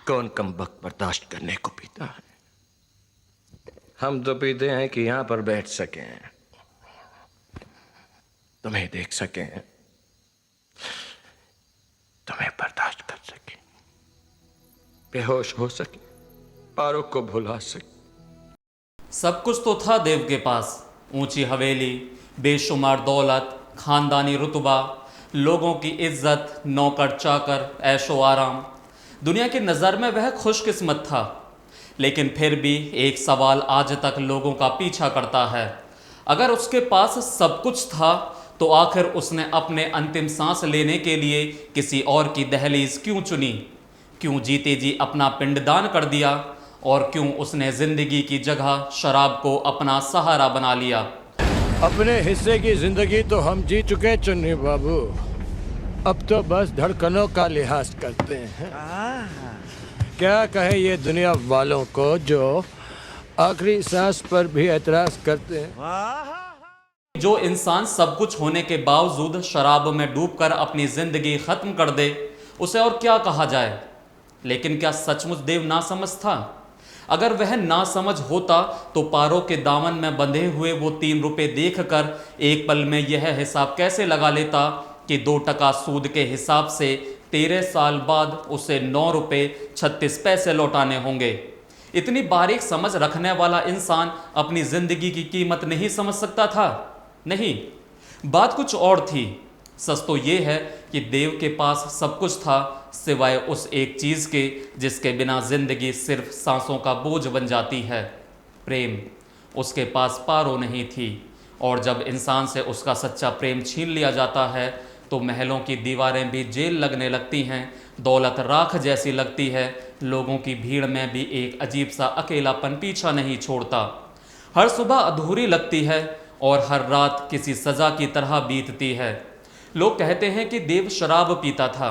कौन कमबख्त बर्दाश्त करने को पीता है? हम तो पीते हैं कि यहां पर बैठ सकें, तुम्हें देख सकें, तुम्हें बर्दाश्त कर सकें, बेहोश हो सके, पारों को भुला सके। सब कुछ तो था देव के पास, ऊंची हवेली, बेशुमार दौलत, खानदानी रुतबा, लोगों की इज्जत, नौकर चाकर, ऐशो आराम। दुनिया की नज़र में वह खुशकिस्मत था। लेकिन फिर भी एक सवाल आज तक लोगों का पीछा करता है। अगर उसके पास सब कुछ था तो आखिर उसने अपने अंतिम सांस लेने के लिए किसी और की दहलीज क्यों चुनी? क्यों जीते जी अपना पिंडदान कर दिया? और क्यों उसने जिंदगी की जगह शराब को अपना सहारा बना लिया? अपने हिस्से की जिंदगी तो हम जी चुके चुन्नी बाबू, अब तो बस धड़कनों का लिहाज करते हैं। क्या कहे ये दुनिया वालों को जो आखिरी सांस पर भी एतराज करते हैं। जो इंसान सब कुछ होने के बावजूद शराब में डूबकर अपनी जिंदगी खत्म कर दे, उसे और क्या कहा जाए? लेकिन क्या सचमुच देव नासमझ था? अगर वह नासमझ होता तो पारों के दामन में बंधे हुए वो 3 रुपए देखकर एक पल में यह हिसाब कैसे लगा लेता कि 2 टका सूद के हिसाब से 13 साल बाद उसे 9 रुपए 36 पैसे लौटाने होंगे। इतनी बारीक समझ रखने वाला इंसान अपनी जिंदगी की कीमत नहीं समझ सकता था? नहीं, बात कुछ और थी। सच तो ये है कि देव के पास सब कुछ था सिवाय उस एक चीज के जिसके बिना जिंदगी सिर्फ सांसों का बोझ बन जाती है, प्रेम। उसके पास पारो नहीं थी, और जब इंसान से उसका सच्चा प्रेम छीन लिया जाता है तो महलों की दीवारें भी जेल लगने लगती हैं, दौलत राख जैसी लगती है, लोगों की भीड़ में भी एक अजीब सा अकेलापन पीछा नहीं छोड़ता। हर सुबह अधूरी लगती है और हर रात किसी सज़ा की तरह बीतती है। लोग कहते हैं कि देव शराब पीता था,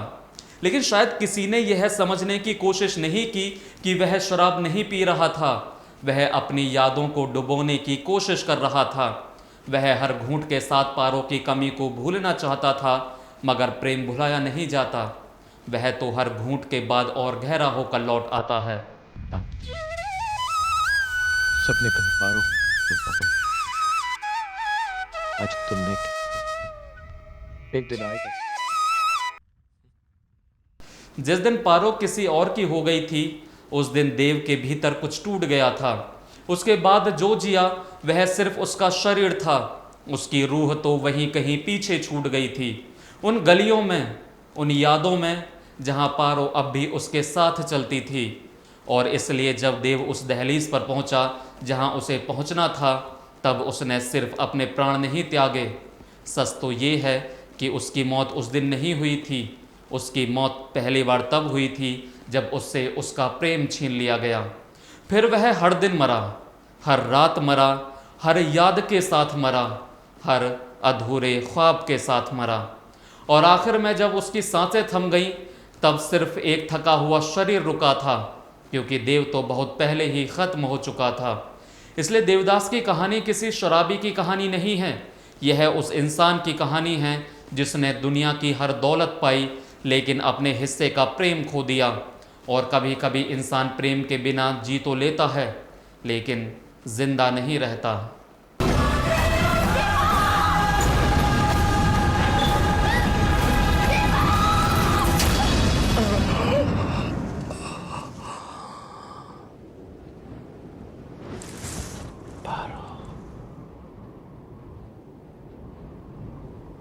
लेकिन शायद किसी ने यह समझने की कोशिश नहीं की कि वह शराब नहीं पी रहा था, वह अपनी यादों को डुबोने की कोशिश कर रहा था। वह हर घूंट के साथ पारों की कमी को भूलना चाहता था, मगर प्रेम भुलाया नहीं जाता। वह तो हर घूंट के बाद और गहरा होकर लौट आता है। सपने कभी पारो, आज तुमने एक दिन आएगा। जिस दिन पारो किसी और की हो गई थी, उस दिन देव के भीतर कुछ टूट गया था। उसके बाद जो जिया वह सिर्फ उसका शरीर था, उसकी रूह तो वहीं कहीं पीछे छूट गई थी, उन गलियों में, उन यादों में जहां पारो अब भी उसके साथ चलती थी। और इसलिए जब देव उस दहलीज पर पहुंचा जहां उसे पहुंचना था, तब उसने सिर्फ अपने प्राण नहीं त्यागे। सच तो ये है कि उसकी मौत उस दिन नहीं हुई थी। उसकी मौत पहली बार तब हुई थी जब उससे उसका प्रेम छीन लिया गया। फिर वह हर दिन मरा, हर रात मरा, हर याद के साथ मरा, हर अधूरे ख्वाब के साथ मरा। और आखिर में जब उसकी सांसें थम गईं, तब सिर्फ एक थका हुआ शरीर रुका था, क्योंकि देव तो बहुत पहले ही ख़त्म हो चुका था। इसलिए देवदास की कहानी किसी शराबी की कहानी नहीं है, यह उस इंसान की कहानी है जिसने दुनिया की हर दौलत पाई, लेकिन अपने हिस्से का प्रेम खो दिया। और कभी कभी इंसान प्रेम के बिना जी तो लेता है, लेकिन जिंदा नहीं रहता। पारो।